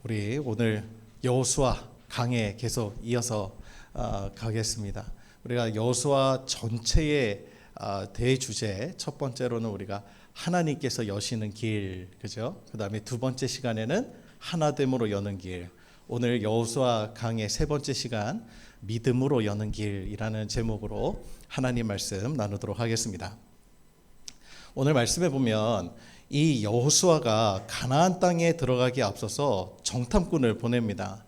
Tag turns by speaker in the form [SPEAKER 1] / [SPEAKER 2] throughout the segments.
[SPEAKER 1] 우리 오늘 여호수아 강해 계속 이어서 가겠습니다. 우리가 여호수아 전체의 대주제 첫 번째로는 우리가 하나님께서 여시는 길, 그죠? 그다음에 두 번째 시간에는 하나됨으로 여는 길. 오늘 여호수아 강의 세 번째 시간 믿음으로 여는 길이라는 제목으로 하나님 말씀 나누도록 하겠습니다. 오늘 말씀에 보면 이 여호수아가 가나안 땅에 들어가기에 앞서서 정탐꾼을 보냅니다.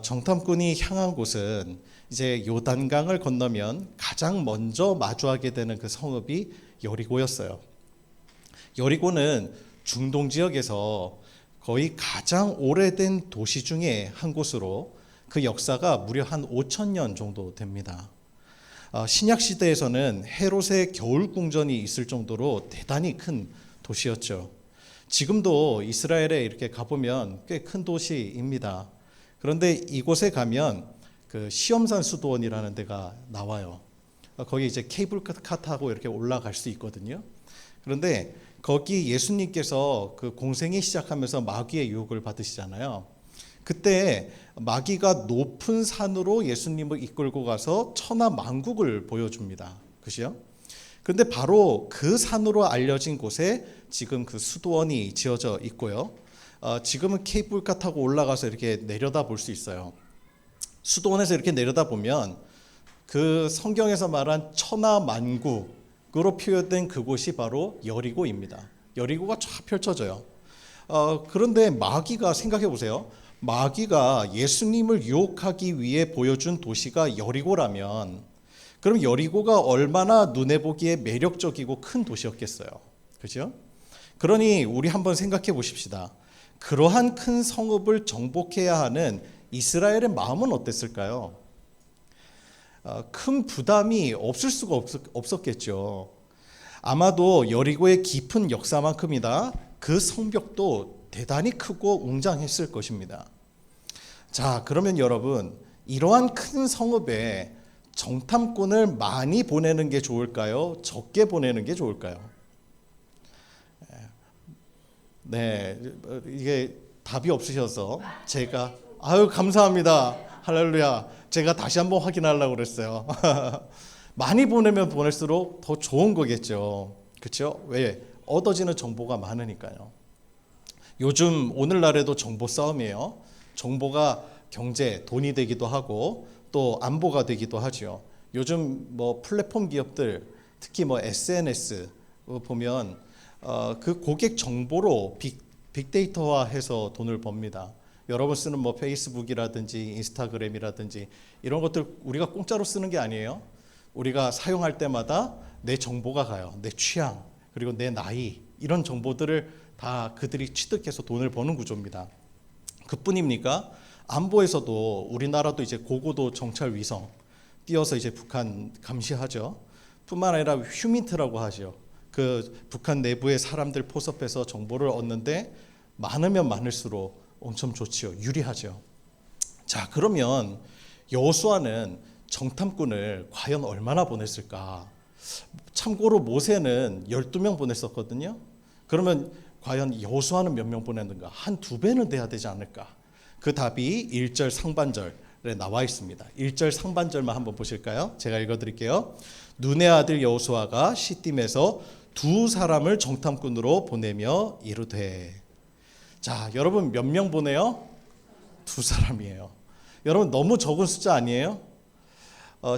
[SPEAKER 1] 정탐꾼이 향한 곳은 이제 요단강을 건너면 가장 먼저 마주하게 되는 그 성읍이 여리고였어요. 여리고는 중동 지역에서 거의 가장 오래된 도시 중에 한 곳으로 그 역사가 무려 한 5,000년 정도 됩니다. 신약 시대에서는 헤롯의 겨울 궁전이 있을 정도로 대단히 큰 도시였죠. 지금도 이스라엘에 이렇게 가보면 꽤 큰 도시입니다. 그런데 이곳에 가면 그 시험산 수도원이라는 데가 나와요. 거기 이제 케이블카 타고 이렇게 올라갈 수 있거든요. 그런데 거기 예수님께서 그 공생이 시작하면서 마귀의 유혹을 받으시잖아요. 그때 마귀가 높은 산으로 예수님을 이끌고 가서 천하 만국을 보여줍니다. 그죠? 그런데 바로 그 산으로 알려진 곳에 지금 그 수도원이 지어져 있고요. 지금은 케이블카 타고 올라가서 이렇게 내려다 볼 수 있어요. 수도원에서 이렇게 내려다 보면 그 성경에서 말한 천하 만국으로 표현된 그곳이 바로 여리고입니다. 여리고가 쫙 펼쳐져요. 그런데 마귀가 생각해 보세요. 마귀가 예수님을 유혹하기 위해 보여준 도시가 여리고라면 그럼 여리고가 얼마나 눈에 보기에 매력적이고 큰 도시였겠어요. 그죠? 그러니 우리 한번 생각해 보십시다. 그러한 큰 성읍을 정복해야 하는 이스라엘의 마음은 어땠을까요? 큰 부담이 없을 수가 없었겠죠. 아마도 여리고의 깊은 역사만큼이나 그 성벽도 대단히 크고 웅장했을 것입니다. 자, 그러면 여러분, 이러한 큰 성읍에 정탐꾼을 많이 보내는 게 좋을까요? 적게 보내는 게 좋을까요? 네, 이게 답이 없으셔서 제가 감사합니다. 할렐루야. 제가 다시 한번 확인하려고 그랬어요. 많이 보내면 보낼수록 더 좋은 거겠죠. 그렇죠? 왜? 얻어지는 정보가 많으니까요. 요즘 오늘날에도 정보 싸움이에요. 정보가 경제, 돈이 되기도 하고 또 안보가 되기도 하죠. 요즘 뭐 플랫폼 기업들, 특히 뭐 SNS 보면 그 고객 정보로 빅데이터화해서 돈을 법니다. 여러분 쓰는 뭐 페이스북이라든지 인스타그램이라든지 이런 것들 우리가 공짜로 쓰는 게 아니에요. 우리가 사용할 때마다 내 정보가 가요. 내 취향, 그리고 내 나이, 이런 정보들을 다 그들이 취득해서 돈을 버는 구조입니다. 그뿐입니까? 안보에서도 우리나라도 이제 고고도 정찰 위성 띄워서 이제 북한 감시하죠. 뿐만 아니라 휴민트라고 하죠. 그 북한 내부의 사람들 포섭해서 정보를 얻는데 많으면 많을수록 엄청 좋지요. 유리하죠. 자, 그러면 여호수아는 정탐꾼을 과연 얼마나 보냈을까? 참고로 모세는 12명 보냈었거든요. 그러면 과연 여호수아는 몇 명 보냈는가? 한 2배는 돼야 되지 않을까? 그 답이 1절 상반절에 나와 있습니다. 1절 상반절만 한번 보실까요? 제가 읽어드릴게요. 눈의 아들 여호수아가 시딤에서 2사람을 정탐꾼으로 보내며 이르되. 자, 여러분 몇 명 보내요? 2사람이에요. 여러분 너무 적은 숫자 아니에요?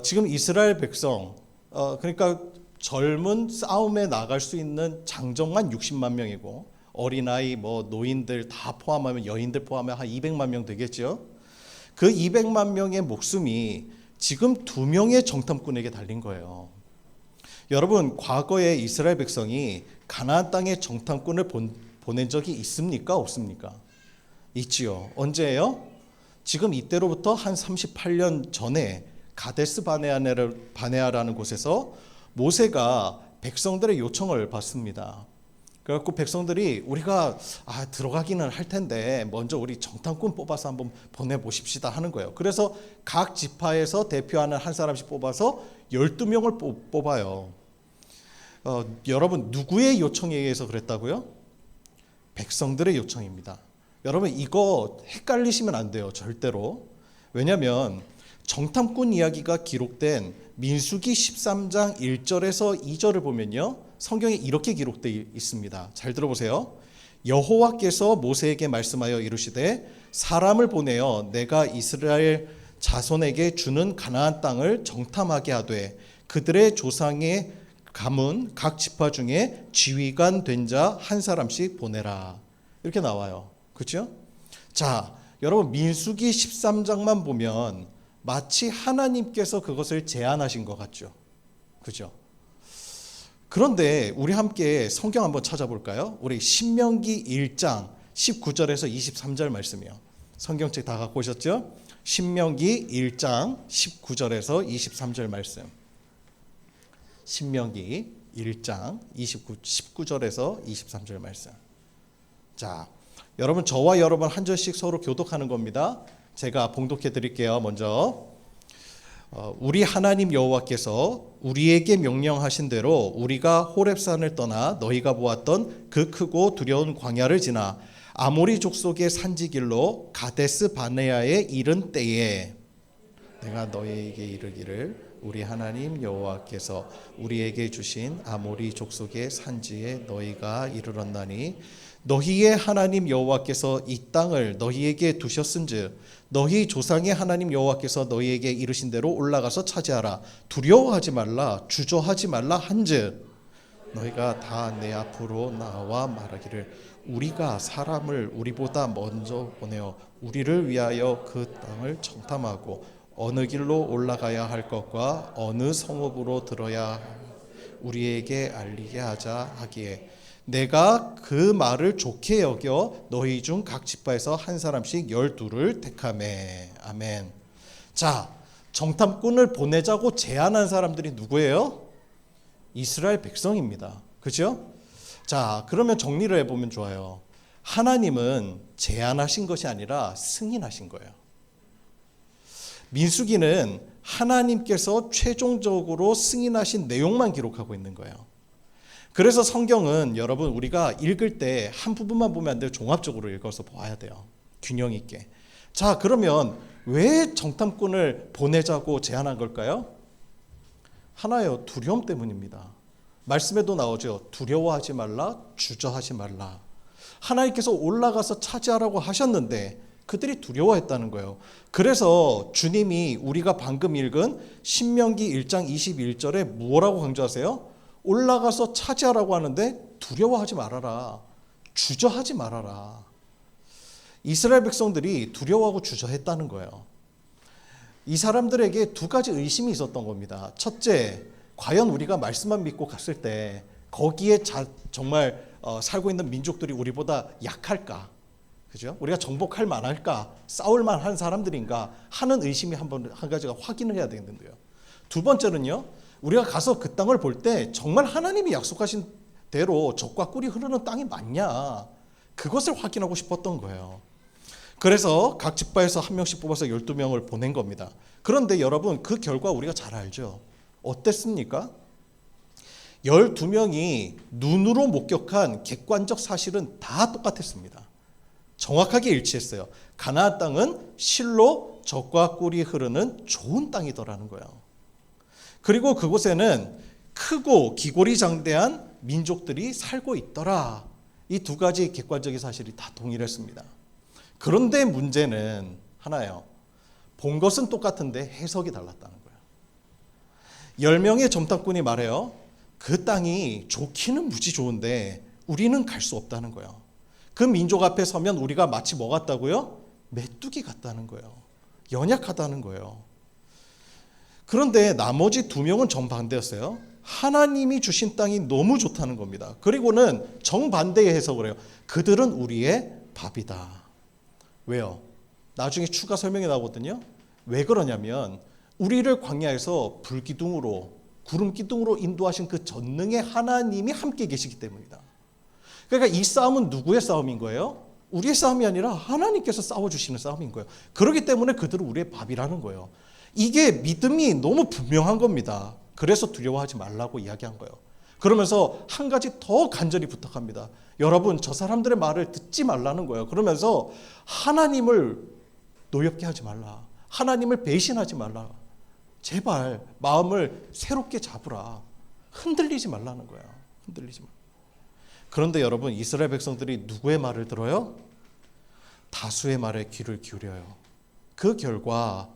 [SPEAKER 1] 지금 이스라엘 백성, 그러니까 젊은 싸움에 나갈 수 있는 장정만 60만 명이고 어린아이, 뭐 노인들 다 포함하면 여인들 포함하면 한 200만 명 되겠죠. 그 200만 명의 목숨이 지금 2명의 정탐꾼에게 달린 거예요. 여러분, 과거에 이스라엘 백성이 가나안 땅에 정탐꾼을 보낸 적이 있습니까? 없습니까? 있지요. 언제예요? 지금 이때로부터 한 38년 전에 가데스 바네아라는 곳에서 모세가 백성들의 요청을 받습니다. 그래갖고 백성들이 우리가 들어가기는 할 텐데 먼저 우리 정탐꾼 뽑아서 한번 보내보십시다 하는 거예요. 그래서 각 지파에서 대표하는 한 사람씩 뽑아서 12명을 뽑아요. 여러분 누구의 요청에 의해서 그랬다고요? 백성들의 요청입니다. 여러분 이거 헷갈리시면 안 돼요. 절대로. 왜냐하면 정탐꾼 이야기가 기록된 민수기 13장 1절에서 2절을 보면요, 성경에 이렇게 기록되어 있습니다. 잘 들어보세요. 여호와께서 모세에게 말씀하여 이르시되 사람을 보내어 내가 이스라엘 자손에게 주는 가나안 땅을 정탐하게 하되 그들의 조상의 가문 각 지파 중에 지휘관 된 자 한 사람씩 보내라. 이렇게 나와요. 그렇죠? 자, 여러분 민수기 13장만 보면 마치 하나님께서 그것을 제안하신 것 같죠. 그죠? 그런데 우리 함께 성경 한번 찾아볼까요? 우리 신명기 1장 19절에서 23절 말씀이요. 성경책 다 갖고 오셨죠? 신명기 1장 19절에서 23절 말씀. 신명기 1장 19절에서 23절 말씀. 자, 여러분 저와 여러분 한 절씩 서로 교독하는 겁니다. 제가 봉독해 드릴게요. 먼저 우리 하나님 여호와께서 우리에게 명령하신 대로 우리가 호렙산을 떠나 너희가 보았던 그 크고 두려운 광야를 지나 아모리 족속의 산지길로 가데스 바네아에 이른 때에 내가 너희에게 이르기를 우리 하나님 여호와께서 우리에게 주신 아모리 족속의 산지에 너희가 이르렀나니 너희의 하나님 여호와께서 이 땅을 너희에게 두셨은즉 너희 조상의 하나님 여호와께서 너희에게 이르신 대로 올라가서 차지하라. 두려워하지 말라 주저하지 말라 한즉 너희가 다 내 앞으로 나와 말하기를 우리가 사람을 우리보다 먼저 보내어 우리를 위하여 그 땅을 정탐하고 어느 길로 올라가야 할 것과 어느 성읍으로 들어야 우리에게 알리게 하자 하기에 내가 그 말을 좋게 여겨 너희 중 각 지파에서 한 사람씩 12를 택하매. 아멘. 자, 정탐꾼을 보내자고 제안한 사람들이 누구예요? 이스라엘 백성입니다. 그죠? 자, 그러면 정리를 해보면 좋아요. 하나님은 제안하신 것이 아니라 승인하신 거예요. 민수기는 하나님께서 최종적으로 승인하신 내용만 기록하고 있는 거예요. 그래서 성경은 여러분 우리가 읽을 때 한 부분만 보면 안 돼요. 종합적으로 읽어서 봐야 돼요. 균형 있게. 자, 그러면 왜 정탐꾼을 보내자고 제안한 걸까요? 하나요, 두려움 때문입니다. 말씀에도 나오죠. 두려워하지 말라, 주저하지 말라. 하나님께서 올라가서 차지하라고 하셨는데 그들이 두려워했다는 거예요. 그래서 주님이 우리가 방금 읽은 신명기 1장 21절에 뭐라고 강조하세요? 올라가서 차지하라고 하는데 두려워하지 말아라. 주저하지 말아라. 이스라엘 백성들이 두려워하고 주저했다는 거예요. 이 사람들에게 두 가지 의심이 있었던 겁니다. 첫째, 과연 우리가 말씀만 믿고 갔을 때 거기에 정말 살고 있는 민족들이 우리보다 약할까? 그죠? 우리가 정복할 만할까? 싸울 만한 사람들인가? 하는 의심이 한 가지가 확인을 해야 되는데요. 두 번째는요. 우리가 가서 그 땅을 볼 때 정말 하나님이 약속하신 대로 젖과 꿀이 흐르는 땅이 맞냐? 그것을 확인하고 싶었던 거예요. 그래서 각 지파에서 한 명씩 뽑아서 12명을 보낸 겁니다. 그런데 여러분 그 결과 우리가 잘 알죠. 어땠습니까? 12명이 눈으로 목격한 객관적 사실은 다 똑같았습니다. 정확하게 일치했어요. 가나안 땅은 실로 젖과 꿀이 흐르는 좋은 땅이더라는 거예요. 그리고 그곳에는 크고 기골이 장대한 민족들이 살고 있더라. 이 두 가지 객관적인 사실이 다 동일했습니다. 그런데 문제는 하나예요. 본 것은 똑같은데 해석이 달랐다는 거예요. 10명의 정탐꾼이 말해요. 그 땅이 좋기는 무지 좋은데 우리는 갈 수 없다는 거예요. 그 민족 앞에 서면 우리가 마치 뭐 같다고요? 메뚜기 같다는 거예요. 연약하다는 거예요. 그런데 나머지 2명은 정반대였어요. 하나님이 주신 땅이 너무 좋다는 겁니다. 그리고는 정반대의 해석을 해요. 그들은 우리의 밥이다. 왜요? 나중에 추가 설명이 나오거든요. 왜 그러냐면 우리를 광야에서 불기둥으로 구름기둥으로 인도하신 그 전능의 하나님이 함께 계시기 때문이다. 그러니까 이 싸움은 누구의 싸움인 거예요? 우리의 싸움이 아니라 하나님께서 싸워주시는 싸움인 거예요. 그렇기 때문에 그들은 우리의 밥이라는 거예요. 이게 믿음이 너무 분명한 겁니다. 그래서 두려워하지 말라고 이야기한 거예요. 그러면서 한 가지 더 간절히 부탁합니다. 여러분, 저 사람들의 말을 듣지 말라는 거예요. 그러면서 하나님을 노엽게 하지 말라. 하나님을 배신하지 말라. 제발 마음을 새롭게 잡으라. 흔들리지 말라는 거예요. 흔들리지 말라. 그런데 여러분, 이스라엘 백성들이 누구의 말을 들어요? 다수의 말에 귀를 기울여요. 그 결과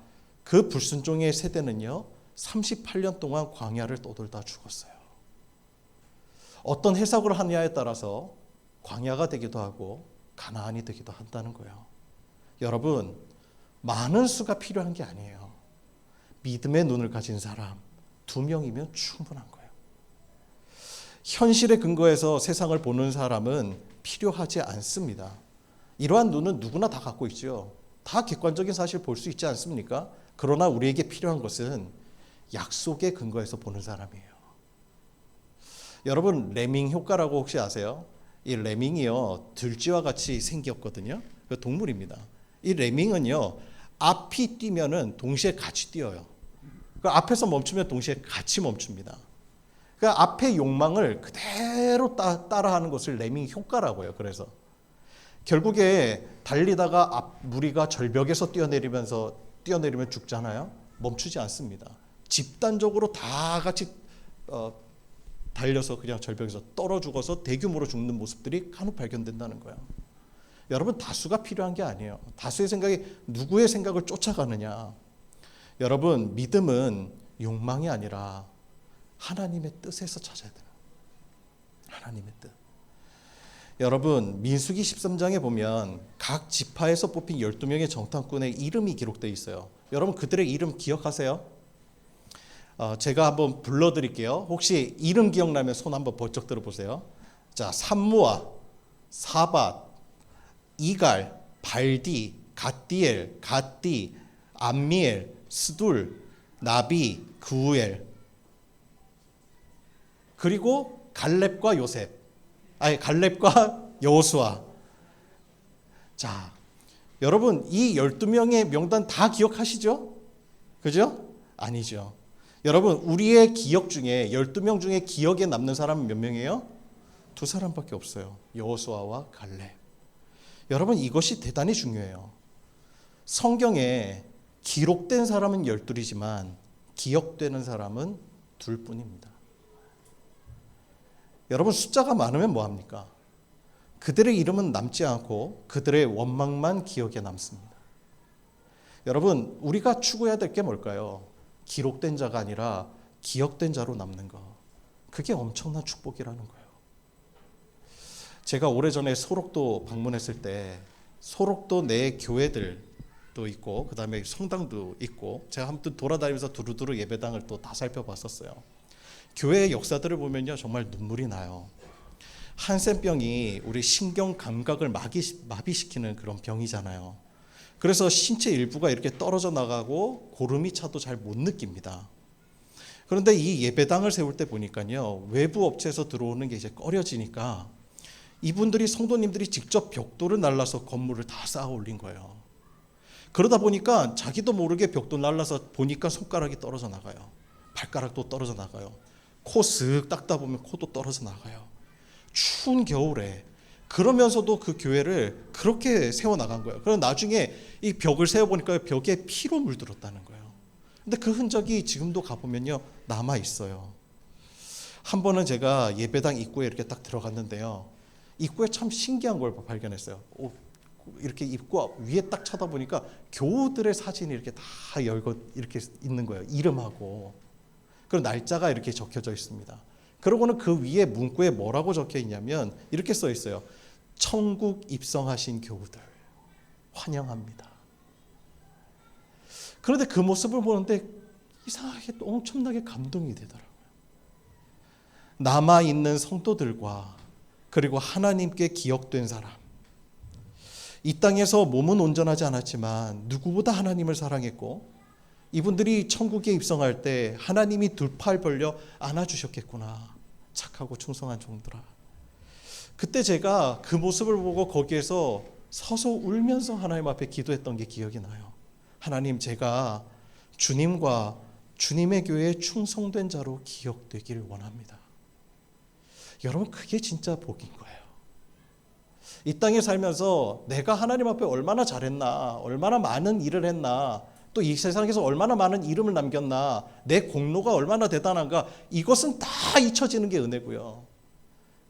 [SPEAKER 1] 그 불순종의 세대는요, 38년 동안 광야를 떠돌다 죽었어요. 어떤 해석을 하느냐에 따라서 광야가 되기도 하고 가나안이 되기도 한다는 거예요. 여러분, 많은 수가 필요한 게 아니에요. 믿음의 눈을 가진 사람 2명이면 충분한 거예요. 현실의 근거에서 세상을 보는 사람은 필요하지 않습니다. 이러한 눈은 누구나 다 갖고 있죠. 다 객관적인 사실 볼 수 있지 않습니까? 그러나 우리에게 필요한 것은 약속의 근거에서 보는 사람이에요. 여러분, 레밍 효과라고 혹시 아세요? 이 레밍이요, 들쥐와 같이 생겼거든요. 그 동물입니다. 이 레밍은요, 앞이 뛰면은 동시에 같이 뛰어요. 그 앞에서 멈추면 동시에 같이 멈춥니다. 그 앞의 욕망을 그대로 따라하는 것을 레밍 효과라고 해요. 그래서 결국에 달리다가 무리가 절벽에서 뛰어내리면 죽잖아요. 멈추지 않습니다. 집단적으로 다 같이 달려서 그냥 절벽에서 떨어 죽어서 대규모로 죽는 모습들이 간혹 발견된다는 거예요. 여러분, 다수가 필요한 게 아니에요. 다수의 생각이 누구의 생각을 쫓아가느냐. 여러분, 믿음은 욕망이 아니라 하나님의 뜻에서 찾아야 돼요. 하나님의 뜻. 여러분, 민수기 13장에 보면 각 지파에서 뽑힌 12명의 정탐꾼의 이름이 기록되어 있어요. 여러분, 그들의 이름 기억하세요? 제가 한번 불러드릴게요. 혹시 이름 기억나면 손 한번 번쩍 들어보세요. 자, 삼무아, 사밧, 이갈, 발디, 갓디엘, 갓디, 암미엘, 스둘, 나비, 그우엘, 그리고 갈렙과 여호수아. 자, 여러분, 이 12명의 명단 다 기억하시죠? 그죠? 아니죠. 여러분, 우리의 기억 중에 12명 중에 기억에 남는 사람은 몇 명이에요? 2사람밖에 없어요. 여호수아와 갈렙. 여러분, 이것이 대단히 중요해요. 성경에 기록된 사람은 12이지만 기억되는 사람은 2뿐입니다. 여러분, 숫자가 많으면 뭐합니까? 그들의 이름은 남지 않고 그들의 원망만 기억에 남습니다. 여러분, 우리가 추구해야 될 게 뭘까요? 기록된 자가 아니라 기억된 자로 남는 것. 그게 엄청난 축복이라는 거예요. 제가 오래전에 소록도 방문했을 때 소록도 내 교회들도 있고 그 다음에 성당도 있고 제가 아무튼 돌아다니면서 두루두루 예배당을 또 다 살펴봤었어요. 교회의 역사들을 보면요, 정말 눈물이 나요. 한센병이 우리 신경 감각을 마비시키는 그런 병이잖아요. 그래서 신체 일부가 이렇게 떨어져 나가고 고름이 차도 잘 못 느낍니다. 그런데 이 예배당을 세울 때 보니까요, 외부 업체에서 들어오는 게 이제 꺼려지니까 이분들이, 성도님들이 직접 벽돌을 날라서 건물을 다 쌓아 올린 거예요. 그러다 보니까 자기도 모르게 벽돌 날라서 보니까 손가락이 떨어져 나가요. 발가락도 떨어져 나가요. 코 쓱 닦다 보면 코도 떨어져 나가요. 추운 겨울에. 그러면서도 그 교회를 그렇게 세워나간 거예요. 그럼 나중에 이 벽을 세워보니까 벽에 피로 물들었다는 거예요. 근데 그 흔적이 지금도 가보면요, 남아있어요. 한 번은 제가 예배당 입구에 이렇게 딱 들어갔는데요, 입구에 참 신기한 걸 발견했어요. 이렇게 입구 위에 딱 쳐다보니까 교우들의 사진이 이렇게 다 열고 이렇게 있는 거예요. 이름하고. 그리고 날짜가 이렇게 적혀져 있습니다. 그러고는 그 위에 문구에 뭐라고 적혀 있냐면 이렇게 써 있어요. 천국 입성하신 교우들 환영합니다. 그런데 그 모습을 보는데 이상하게 또 엄청나게 감동이 되더라고요. 남아있는 성도들과 그리고 하나님께 기억된 사람, 이 땅에서 몸은 온전하지 않았지만 누구보다 하나님을 사랑했고 이분들이 천국에 입성할 때 하나님이 2팔 벌려 안아주셨겠구나. 착하고 충성한 종들아. 그때 제가 그 모습을 보고 거기에서 서서 울면서 하나님 앞에 기도했던 게 기억이 나요. 하나님, 제가 주님과 주님의 교회에 충성된 자로 기억되기를 원합니다. 여러분, 그게 진짜 복인 거예요. 이 땅에 살면서 내가 하나님 앞에 얼마나 잘했나, 얼마나 많은 일을 했나, 또 이 세상에서 얼마나 많은 이름을 남겼나, 내 공로가 얼마나 대단한가, 이것은 다 잊혀지는 게 은혜고요.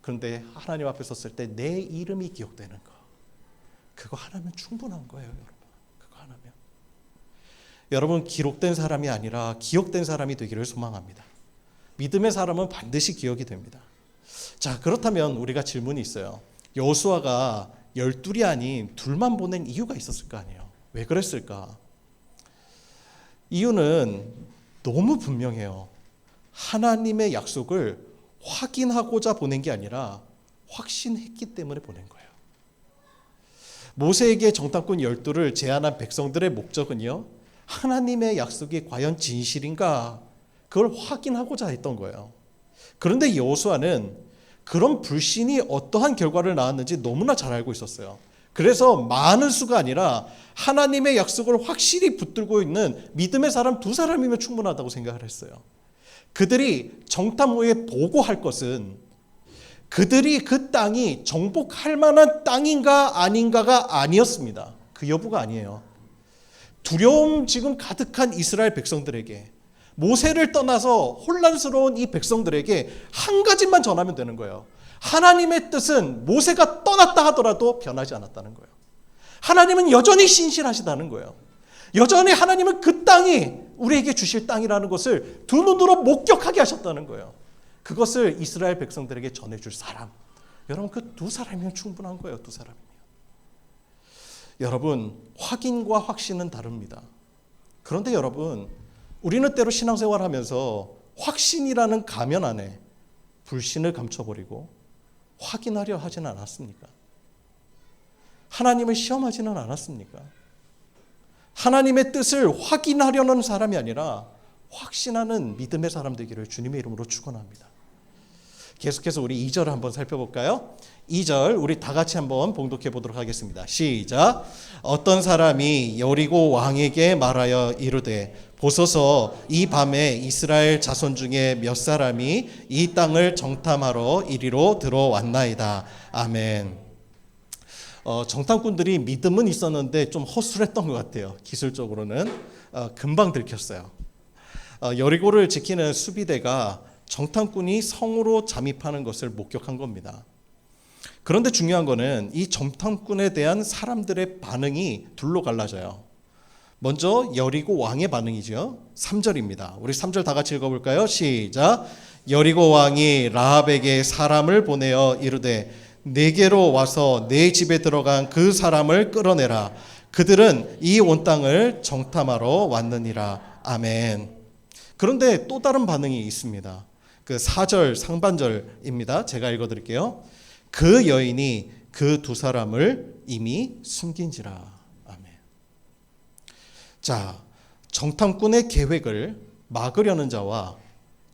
[SPEAKER 1] 그런데 하나님 앞에 섰을 때 내 이름이 기억되는 거, 그거 하나면 충분한 거예요, 여러분. 그거 하나면. 여러분, 기록된 사람이 아니라 기억된 사람이 되기를 소망합니다. 믿음의 사람은 반드시 기억이 됩니다. 자, 그렇다면 우리가 질문이 있어요. 여호수아가 12이 아닌 둘만 보낸 이유가 있었을 거 아니에요. 왜 그랬을까? 이유는 너무 분명해요. 하나님의 약속을 확인하고자 보낸 게 아니라 확신했기 때문에 보낸 거예요. 모세에게 정탐꾼 12를 제안한 백성들의 목적은요, 하나님의 약속이 과연 진실인가, 그걸 확인하고자 했던 거예요. 그런데 여호수아는 그런 불신이 어떠한 결과를 낳았는지 너무나 잘 알고 있었어요. 그래서 많은 수가 아니라 하나님의 약속을 확실히 붙들고 있는 믿음의 사람 2사람이면 충분하다고 생각을 했어요. 그들이 정탐 후에 보고할 것은 그들이 그 땅이 정복할 만한 땅인가 아닌가가 아니었습니다. 그 여부가 아니에요. 두려움 지금 가득한 이스라엘 백성들에게, 모세를 떠나서 혼란스러운 이 백성들에게 한 가지만 전하면 되는 거예요. 하나님의 뜻은 모세가 떠났다 하더라도 변하지 않았다는 거예요. 하나님은 여전히 신실하시다는 거예요. 여전히 하나님은 그 땅이 우리에게 주실 땅이라는 것을 두 눈으로 목격하게 하셨다는 거예요. 그것을 이스라엘 백성들에게 전해줄 사람, 여러분, 그 2사람이면 충분한 거예요. 2사람이면. 여러분, 확인과 확신은 다릅니다. 그런데 여러분, 우리는 때로 신앙생활 하면서 확신이라는 가면 안에 불신을 감춰버리고 확인하려 하지는 않았습니까? 하나님을 시험하지는 않았습니까? 하나님의 뜻을 확인하려는 사람이 아니라 확신하는 믿음의 사람 되기를 주님의 이름으로 축원합니다. 계속해서 우리 2절을 한번 살펴볼까요? 2절 우리 다 같이 한번 봉독해 보도록 하겠습니다. 시작. 어떤 사람이 여리고 왕에게 말하여 이르되 보소서, 이 밤에 이스라엘 자손 중에 몇 사람이 이 땅을 정탐하러 이리로 들어왔나이다. 아멘. 정탐꾼들이 믿음은 있었는데 좀 허술했던 것 같아요. 기술적으로는 금방 들켰어요. 여리고를 지키는 수비대가 정탐꾼이 성으로 잠입하는 것을 목격한 겁니다. 그런데 중요한 거는 이 정탐꾼에 대한 사람들의 반응이 둘로 갈라져요. 먼저 여리고 왕의 반응이죠. 3절입니다. 우리 3절 다 같이 읽어볼까요? 시작. 여리고 왕이 라합에게 사람을 보내어 이르되 내게로 와서 내 집에 들어간 그 사람을 끌어내라. 그들은 이 온 땅을 정탐하러 왔느니라. 아멘. 그런데 또 다른 반응이 있습니다. 그 4절 상반절입니다. 제가 읽어드릴게요. 그 여인이 그 2사람을 이미 숨긴지라. 아멘. 자, 정탐꾼의 계획을 막으려는 자와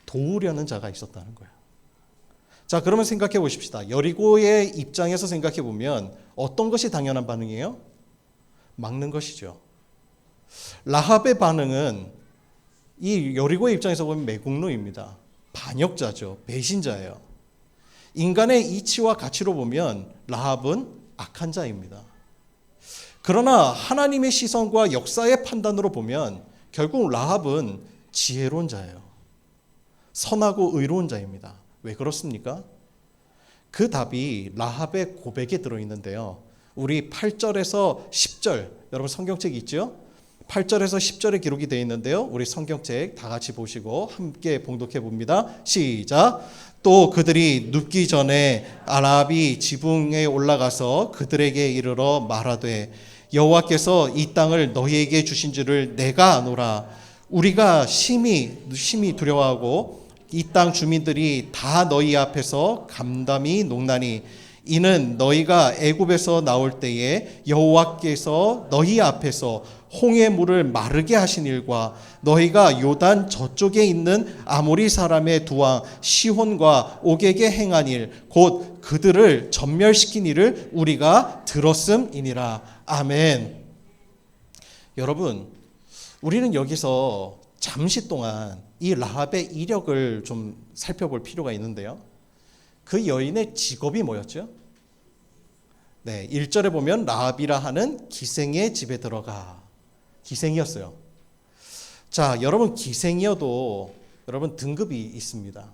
[SPEAKER 1] 도우려는 자가 있었다는 거예요. 자, 그러면 생각해 보십시다. 여리고의 입장에서 생각해 보면 어떤 것이 당연한 반응이에요? 막는 것이죠. 라합의 반응은 이 여리고의 입장에서 보면 매국노입니다. 반역자죠. 배신자예요. 인간의 이치와 가치로 보면 라합은 악한 자입니다. 그러나 하나님의 시선과 역사의 판단으로 보면 결국 라합은 지혜로운 자예요. 선하고 의로운 자입니다. 왜 그렇습니까? 그 답이 라합의 고백에 들어있는데요. 우리 8절에서 10절, 여러분 성경책 있죠? 8절에서 10절에 기록이 되어 있는데요. 우리 성경책 다 같이 보시고 함께 봉독해 봅니다. 시작. 또 그들이 눕기 전에 라합이 지붕에 올라가서 그들에게 이르러 말하되 여호와께서 이 땅을 너희에게 주신 줄을 내가 아노라. 우리가 심히 두려워하고 이 땅 주민들이 다 너희 앞에서 감담이 녹나니 이는 너희가 애굽에서 나올 때에 여호와께서 너희 앞에서 홍해 물을 마르게 하신 일과 너희가 요단 저쪽에 있는 아모리 사람의 두 왕 시혼과 옥에게 행한 일 곧 그들을 전멸시킨 일을 우리가 들었음이니라. 아멘. 여러분, 우리는 여기서 잠시 동안 이 라합의 이력을 좀 살펴볼 필요가 있는데요. 그 여인의 직업이 뭐였죠? 네, 1절에 보면 라합이라 하는 기생의 집에 들어가. 기생이었어요. 자, 여러분 기생이어도 여러분 등급이 있습니다.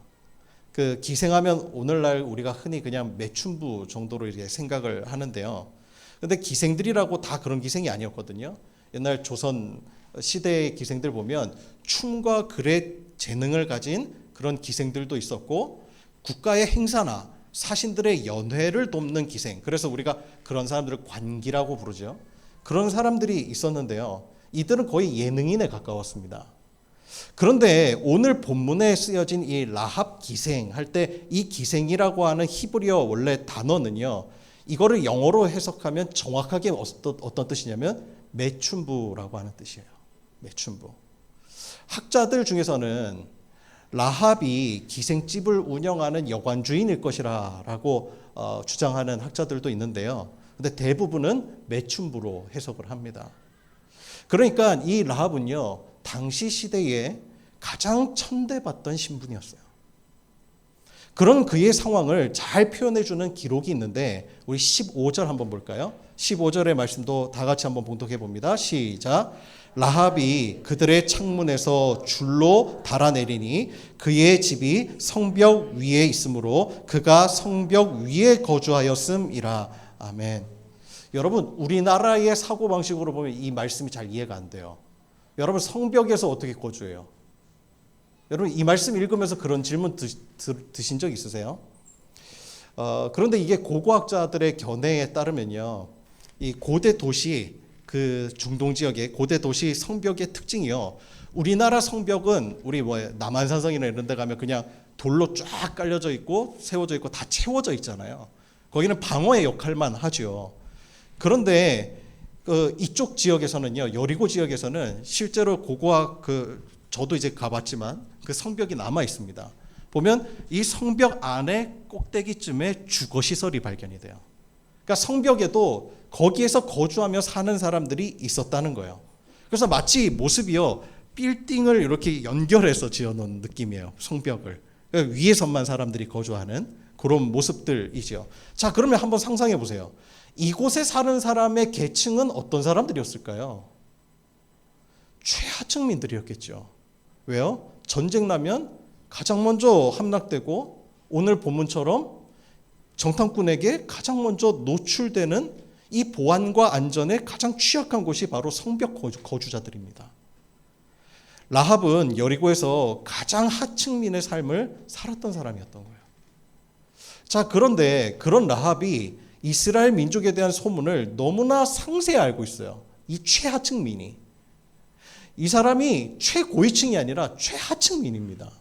[SPEAKER 1] 그 기생하면 오늘날 우리가 흔히 그냥 매춘부 정도로 이렇게 생각을 하는데요. 근데 기생들이라고 다 그런 기생이 아니었거든요. 옛날 조선 시대의 기생들 보면 춤과 글의 재능을 가진 그런 기생들도 있었고 국가의 행사나 사신들의 연회를 돕는 기생. 그래서 우리가 그런 사람들을 관기라고 부르죠. 그런 사람들이 있었는데요. 이들은 거의 예능인에 가까웠습니다. 그런데 오늘 본문에 쓰여진 이 라합 기생 할 때 이 기생이라고 하는 히브리어 원래 단어는요. 이거를 영어로 해석하면 정확하게 어떤 뜻이냐면 매춘부라고 하는 뜻이에요. 매춘부. 학자들 중에서는 라합이 기생집을 운영하는 여관주인일 것이라고 주장하는 학자들도 있는데요. 근데 대부분은 매춘부로 해석을 합니다. 그러니까 이 라합은요. 당시 시대에 가장 천대받던 신분이었어요. 그런 그의 상황을 잘 표현해주는 기록이 있는데 우리 15절 한번 볼까요? 15절의 말씀도 다 같이 한번 봉독해 봅니다. 시작. 라합이 그들의 창문에서 줄로 달아내리니 그의 집이 성벽 위에 있으므로 그가 성벽 위에 거주하였음이라. 아멘. 여러분 우리나라의 사고방식으로 보면 이 말씀이 잘 이해가 안 돼요. 여러분 성벽에서 어떻게 거주해요? 여러분 이 말씀 읽으면서 그런 질문 드신 적 있으세요? 그런데 이게 고고학자들의 견해에 따르면요. 이 고대 도시 그 중동 지역의 고대 도시 성벽의 특징이요. 우리나라 성벽은 우리 뭐 남한산성이나 이런 데 가면 그냥 돌로 쫙 깔려져 있고 세워져 있고 다 채워져 있잖아요. 거기는 방어의 역할만 하죠. 그런데 이쪽 지역에서는요. 여리고 지역에서는 실제로 고고학 저도 이제 가봤지만 그 성벽이 남아 있습니다. 보면 이 성벽 안에 꼭대기쯤에 주거시설이 발견이 돼요. 그러니까 성벽에도 거기에서 거주하며 사는 사람들이 있었다는 거예요. 그래서 마치 모습이요. 빌딩을 이렇게 연결해서 지어놓은 느낌이에요. 성벽을. 그러니까 위에서만 사람들이 거주하는 그런 모습들이죠. 자, 그러면 한번 상상해 보세요. 이곳에 사는 사람의 계층은 어떤 사람들이었을까요? 최하층민들이었겠죠. 왜요? 전쟁 나면 가장 먼저 함락되고 오늘 본문처럼 정탐꾼에게 가장 먼저 노출되는 이 보안과 안전에 가장 취약한 곳이 바로 성벽 거주자들입니다. 라합은 여리고에서 가장 하층민의 삶을 살았던 사람이었던 거예요. 자, 그런데 그런 라합이 이스라엘 민족에 대한 소문을 너무나 상세히 알고 있어요. 이 최하층민이. 이 사람이 최고위층이 아니라 최하층민입니다.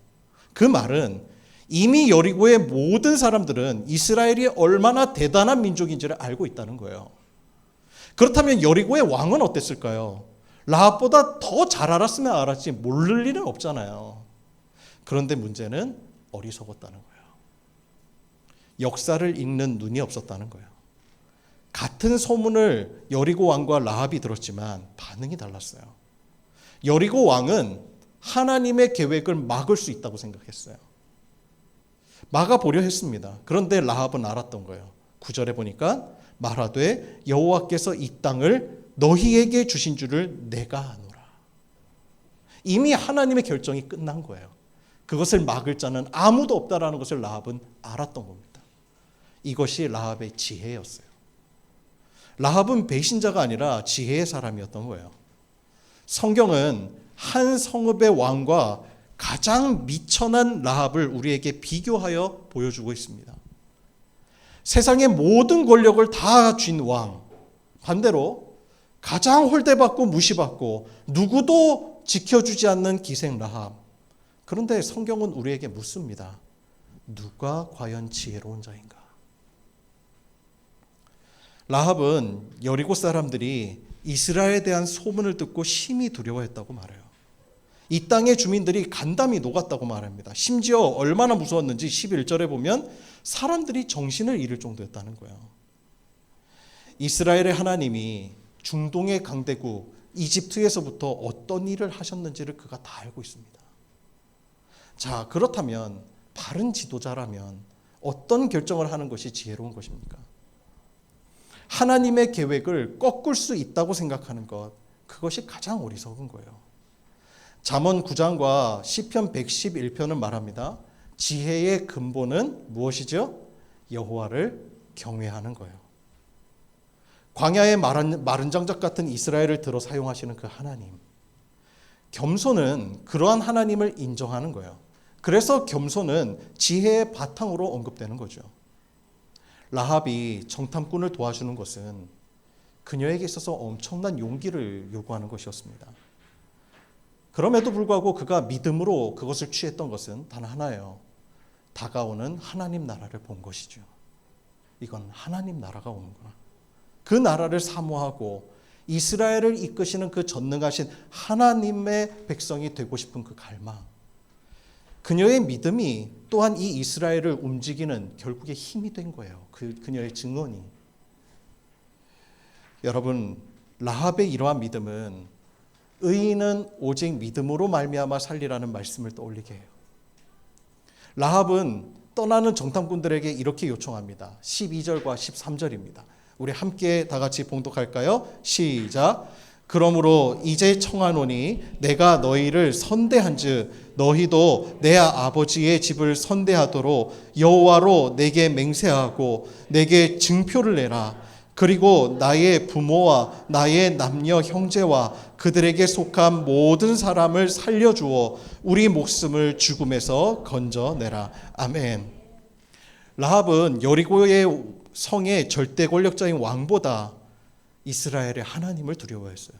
[SPEAKER 1] 그 말은 이미 여리고의 모든 사람들은 이스라엘이 얼마나 대단한 민족인지를 알고 있다는 거예요. 그렇다면 여리고의 왕은 어땠을까요? 라합보다 더 잘 알았으면 알았지 모를 일은 없잖아요. 그런데 문제는 어리석었다는 거예요. 역사를 읽는 눈이 없었다는 거예요. 같은 소문을 여리고 왕과 라합이 들었지만 반응이 달랐어요. 여리고 왕은 하나님의 계획을 막을 수 있다고 생각했어요. 막아보려 했습니다. 그런데 라합은 알았던 거예요. 9절에 보니까 말하되 여호와께서 이 땅을 너희에게 주신 줄을 내가 아노라. 이미 하나님의 결정이 끝난 거예요. 그것을 막을 자는 아무도 없다라는 것을 라합은 알았던 겁니다. 이것이 라합의 지혜였어요. 라합은 배신자가 아니라 지혜의 사람이었던 거예요. 성경은 한 성읍의 왕과 가장 미천한 라합을 우리에게 비교하여 보여주고 있습니다. 세상의 모든 권력을 다 쥔 왕, 반대로 가장 홀대받고 무시받고 누구도 지켜주지 않는 기생 라합. 그런데 성경은 우리에게 묻습니다. 누가 과연 지혜로운 자인가? 라합은 여리고 사람들이 이스라엘에 대한 소문을 듣고 심히 두려워했다고 말해요. 이 땅의 주민들이 간담이 녹았다고 말합니다. 심지어 얼마나 무서웠는지 11절에 보면 사람들이 정신을 잃을 정도였다는 거예요. 이스라엘의 하나님이 중동의 강대국 이집트에서부터 어떤 일을 하셨는지를 그가 다 알고 있습니다. 자, 그렇다면 바른 지도자라면 어떤 결정을 하는 것이 지혜로운 것입니까? 하나님의 계획을 꺾을 수 있다고 생각하는 것, 그것이 가장 어리석은 거예요. 잠언 9장과 시편 111편은 말합니다. 지혜의 근본은 무엇이죠? 여호와를 경외하는 거예요. 광야의 마른 장작 같은 이스라엘을 들어 사용하시는 그 하나님. 겸손은 그러한 하나님을 인정하는 거예요. 그래서 겸손은 지혜의 바탕으로 언급되는 거죠. 라합이 정탐꾼을 도와주는 것은 그녀에게 있어서 엄청난 용기를 요구하는 것이었습니다. 그럼에도 불구하고 그가 믿음으로 그것을 취했던 것은 단 하나예요. 다가오는 하나님 나라를 본 것이죠. 이건 하나님 나라가 오는구나. 그 나라를 사모하고 이스라엘을 이끄시는 그 전능하신 하나님의 백성이 되고 싶은 그 갈망. 그녀의 믿음이 또한 이 이스라엘을 움직이는 결국에 힘이 된 거예요. 그녀의 증언이. 여러분, 라합의 이러한 믿음은 의인은 오직 믿음으로 말미암아 살리라는 말씀을 떠올리게 해요. 라합은 떠나는 정탐꾼들에게 이렇게 요청합니다. 12절과 13절입니다. 우리 함께 다 같이 봉독할까요? 시작. 그러므로 이제 청하노니 내가 너희를 선대한즉 너희도 내 아버지의 집을 선대하도록 여호와로 내게 맹세하고 내게 증표를 내라. 그리고 나의 부모와 나의 남녀 형제와 그들에게 속한 모든 사람을 살려주어 우리 목숨을 죽음에서 건져내라. 아멘. 라합은 여리고의 성의 절대 권력자인 왕보다 이스라엘의 하나님을 두려워했어요.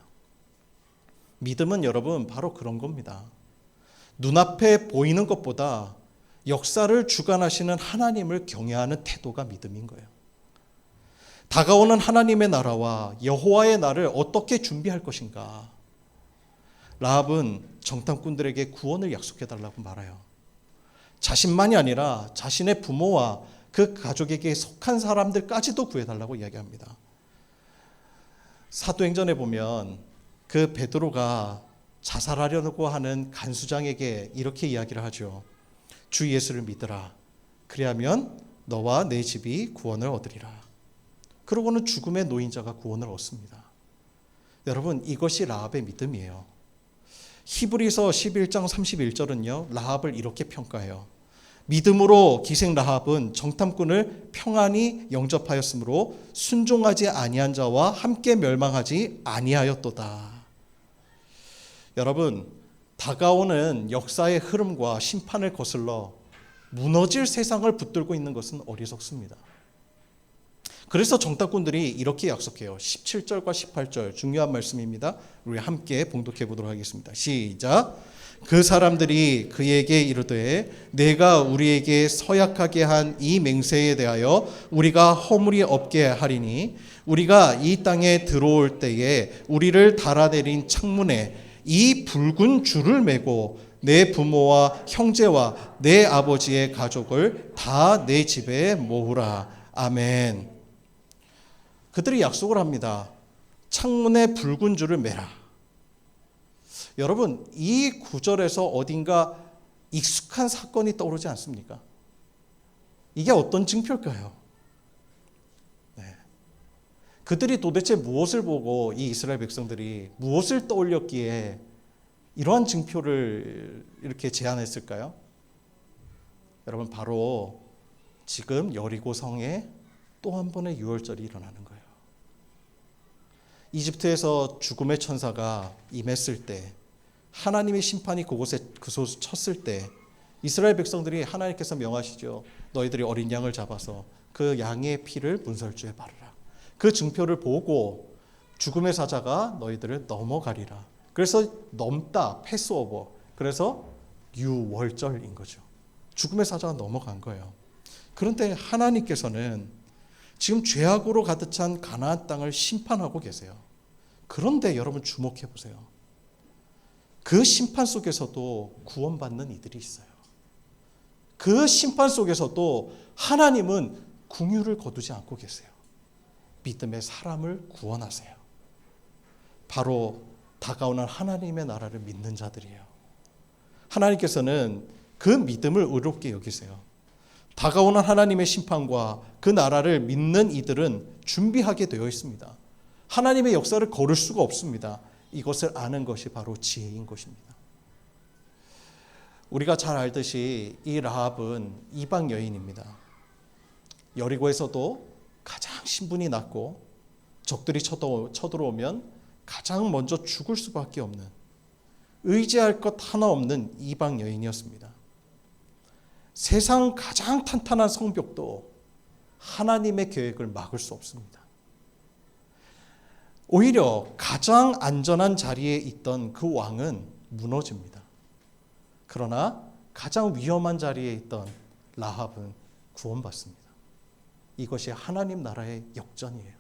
[SPEAKER 1] 믿음은 여러분 바로 그런 겁니다. 눈앞에 보이는 것보다 역사를 주관하시는 하나님을 경외하는 태도가 믿음인 거예요. 다가오는 하나님의 나라와 여호와의 날을 어떻게 준비할 것인가? 라합은 정탐꾼들에게 구원을 약속해달라고 말해요. 자신만이 아니라 자신의 부모와 그 가족에게 속한 사람들까지도 구해달라고 이야기합니다. 사도행전에 보면 그 베드로가 자살하려고 하는 간수장에게 이렇게 이야기를 하죠. 주 예수를 믿으라. 그리하면 너와 내 집이 구원을 얻으리라. 그러고는 죽음의 노인자가 구원을 얻습니다. 여러분, 이것이 라합의 믿음이에요. 히브리서 11장 31절은요. 라합을 이렇게 평가해요. 믿음으로 기생 라합은 정탐꾼을 평안히 영접하였으므로 순종하지 아니한 자와 함께 멸망하지 아니하였도다. 여러분, 다가오는 역사의 흐름과 심판을 거슬러 무너질 세상을 붙들고 있는 것은 어리석습니다. 그래서 정탐꾼들이 이렇게 약속해요. 17절과 18절 중요한 말씀입니다. 우리 함께 봉독해 보도록 하겠습니다. 시작. 그 사람들이 그에게 이르되 내가 우리에게 서약하게 한 이 맹세에 대하여 우리가 허물이 없게 하리니 우리가 이 땅에 들어올 때에 우리를 달아내린 창문에 이 붉은 줄을 메고 내 부모와 형제와 내 아버지의 가족을 다 내 집에 모으라. 아멘. 그들이 약속을 합니다. 창문에 붉은 줄을 매라. 여러분, 이 구절에서 어딘가 익숙한 사건이 떠오르지 않습니까? 이게 어떤 징표일까요? 네. 그들이 도대체 무엇을 보고 이 이스라엘 백성들이 무엇을 떠올렸기에 이러한 징표를 이렇게 제안했을까요? 여러분, 바로 지금 여리고 성에 또 한 번의 유월절이 일어나는 거예요. 이집트에서 죽음의 천사가 임했을 때, 하나님의 심판이 그곳에 쳤을 때 이스라엘 백성들이 하나님께서 명하시죠. 너희들이 어린 양을 잡아서 그 양의 피를 문설주에 바르라. 그 증표를 보고 죽음의 사자가 너희들을 넘어가리라. 그래서 넘다, 패스오버. 그래서 유월절인 거죠. 죽음의 사자가 넘어간 거예요. 그런데 하나님께서는 지금 죄악으로 가득 찬 가나안 땅을 심판하고 계세요. 그런데 여러분 주목해 보세요. 그 심판 속에서도 구원받는 이들이 있어요. 그 심판 속에서도 하나님은 긍휼을 거두지 않고 계세요. 믿음의 사람을 구원하세요. 바로 다가오는 하나님의 나라를 믿는 자들이에요. 하나님께서는 그 믿음을 의롭게 여기세요. 다가오는 하나님의 심판과 그 나라를 믿는 이들은 준비하게 되어 있습니다. 하나님의 역사를 거를 수가 없습니다. 이것을 아는 것이 바로 지혜인 것입니다. 우리가 잘 알듯이 이 라합은 이방 여인입니다. 여리고에서도 가장 신분이 낮고 적들이 쳐들어오면 가장 먼저 죽을 수밖에 없는, 의지할 것 하나 없는 이방 여인이었습니다. 세상 가장 탄탄한 성벽도 하나님의 계획을 막을 수 없습니다. 오히려 가장 안전한 자리에 있던 그 왕은 무너집니다. 그러나 가장 위험한 자리에 있던 라합은 구원받습니다. 이것이 하나님 나라의 역전이에요.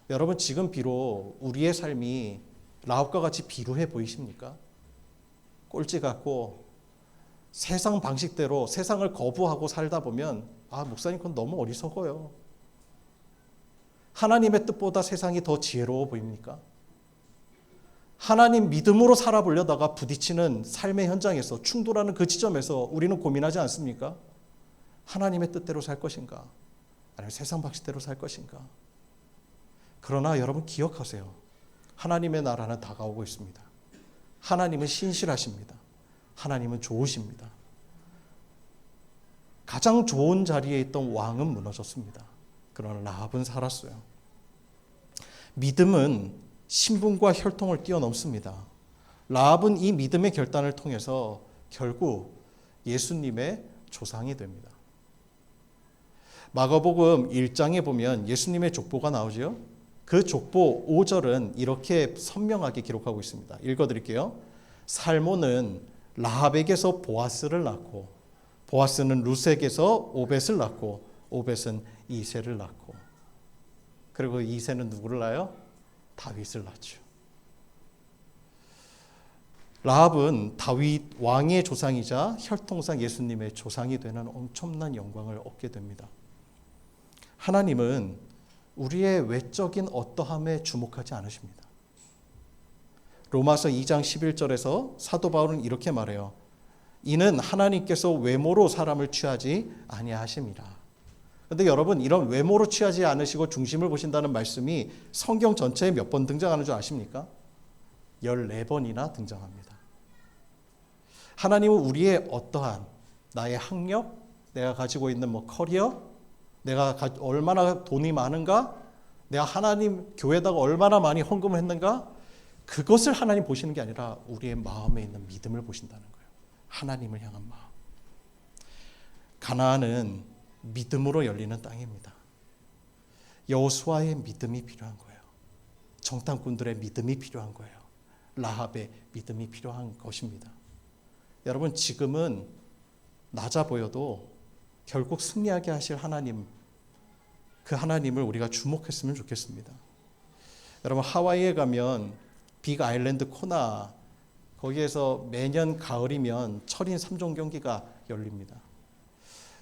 [SPEAKER 1] 여러분, 지금 비록 우리의 삶이 라합과 같이 비루해 보이십니까? 꼴찌 같고 세상 방식대로 세상을 거부하고 살다 보면 목사님 그건 너무 어리석어요. 하나님의 뜻보다 세상이 더 지혜로워 보입니까? 하나님 믿음으로 살아보려다가 부딪히는 삶의 현장에서 충돌하는 그 지점에서 우리는 고민하지 않습니까? 하나님의 뜻대로 살 것인가? 아니면 세상 방식대로 살 것인가? 그러나 여러분 기억하세요. 하나님의 나라는 다가오고 있습니다. 하나님은 신실하십니다. 하나님은 좋으십니다. 가장 좋은 자리에 있던 왕은 무너졌습니다. 그러나 라합은 살았어요. 믿음은 신분과 혈통을 뛰어넘습니다. 라합은 이 믿음의 결단을 통해서 결국 예수님의 조상이 됩니다. 마가복음 1장에 보면 예수님의 족보가 나오죠. 그 족보 5절은 이렇게 선명하게 기록하고 있습니다. 읽어드릴게요. 살몬은 라합에게서 보아스를 낳고, 보아스는 룻에게서 오벳을 낳고, 오벳은 이새를 낳고, 그리고 이새는 누구를 낳아요? 다윗을 낳죠. 라합은 다윗 왕의 조상이자 혈통상 예수님의 조상이 되는 엄청난 영광을 얻게 됩니다. 하나님은 우리의 외적인 어떠함에 주목하지 않으십니다. 로마서 2장 11절에서 사도 바울은 이렇게 말해요. 이는 하나님께서 외모로 사람을 취하지 아니하심이라. 그런데 여러분, 이런 외모로 취하지 않으시고 중심을 보신다는 말씀이 성경 전체에 몇 번 등장하는 줄 아십니까? 14번이나 등장합니다. 하나님은 우리의 어떠한 나의 학력, 내가 가지고 있는 커리어, 내가 얼마나 돈이 많은가, 내가 하나님 교회에다가 얼마나 많이 헌금을 했는가, 그것을 하나님 보시는 게 아니라 우리의 마음에 있는 믿음을 보신다는 거예요. 하나님을 향한 마음. 가나안은 믿음으로 열리는 땅입니다. 여호수아의 믿음이 필요한 거예요. 정탐꾼들의 믿음이 필요한 거예요. 라합의 믿음이 필요한 것입니다. 여러분, 지금은 낮아 보여도 결국 승리하게 하실 하나님, 그 하나님을 우리가 주목했으면 좋겠습니다. 여러분, 하와이에 가면 빅 아일랜드 코나, 거기에서 매년 가을이면 철인 3종 경기가 열립니다.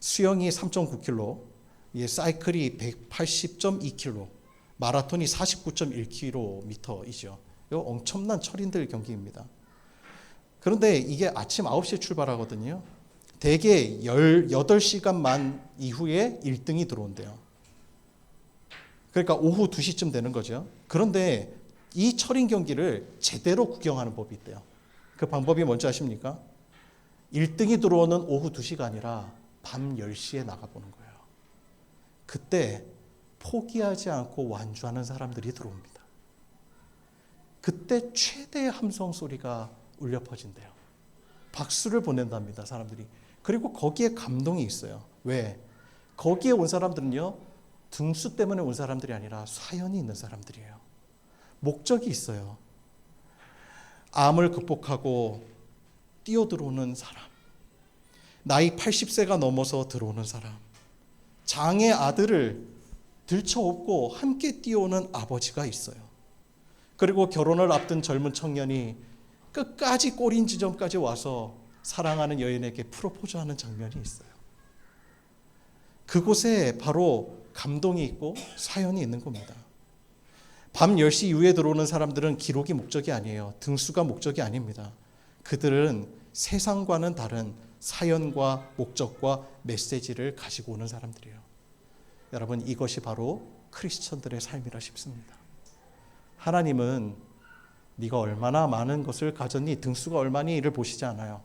[SPEAKER 1] 수영이 3.9km, 사이클이 180.2km, 마라톤이 49.1km이죠. 이거 엄청난 철인들 경기입니다. 그런데 이게 아침 9시에 출발하거든요. 대개 18시간만 이후에 1등이 들어온대요. 그러니까 오후 2시쯤 되는 거죠. 그런데 이 철인 경기를 제대로 구경하는 법이 있대요. 그 방법이 뭔지 아십니까? 1등이 들어오는 오후 2시가 아니라 밤 10시에 나가보는 거예요. 그때 포기하지 않고 완주하는 사람들이 들어옵니다. 그때 최대의 함성 소리가 울려 퍼진대요. 박수를 보낸답니다, 사람들이. 그리고 거기에 감동이 있어요. 왜? 거기에 온 사람들은요, 등수 때문에 온 사람들이 아니라 사연이 있는 사람들이에요. 목적이 있어요. 암을 극복하고 뛰어들어오는 사람, 나이 80세가 넘어서 들어오는 사람, 장의 아들을 들쳐업고 함께 뛰어오는 아버지가 있어요. 그리고 결혼을 앞둔 젊은 청년이 끝까지 꼬린 지점까지 와서 사랑하는 여인에게 프로포즈하는 장면이 있어요. 그곳에 바로 감동이 있고 사연이 있는 겁니다. 밤 10시 이후에 들어오는 사람들은 기록이 목적이 아니에요. 등수가 목적이 아닙니다. 그들은 세상과는 다른 사연과 목적과 메시지를 가지고 오는 사람들이에요. 여러분, 이것이 바로 크리스천들의 삶이라 싶습니다. 하나님은 네가 얼마나 많은 것을 가졌니, 등수가 얼마니를 보시지 않아요.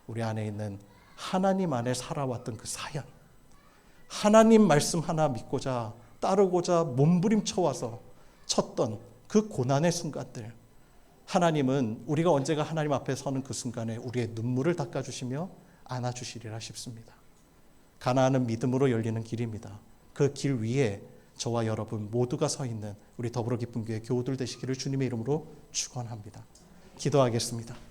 [SPEAKER 1] 우리 안에 있는 하나님 안에 살아왔던 그 사연, 하나님 말씀 하나 믿고자 따르고자 몸부림쳐와서 쳤던 그 고난의 순간들, 하나님은 우리가 언제가 하나님 앞에 서는 그 순간에 우리의 눈물을 닦아주시며 안아주시리라 싶습니다. 가나안은 믿음으로 열리는 길입니다. 그 길 위에 저와 여러분 모두가 서 있는 우리 더불어 기쁨 교회 교우들 되시기를 주님의 이름으로 축원합니다. 기도하겠습니다.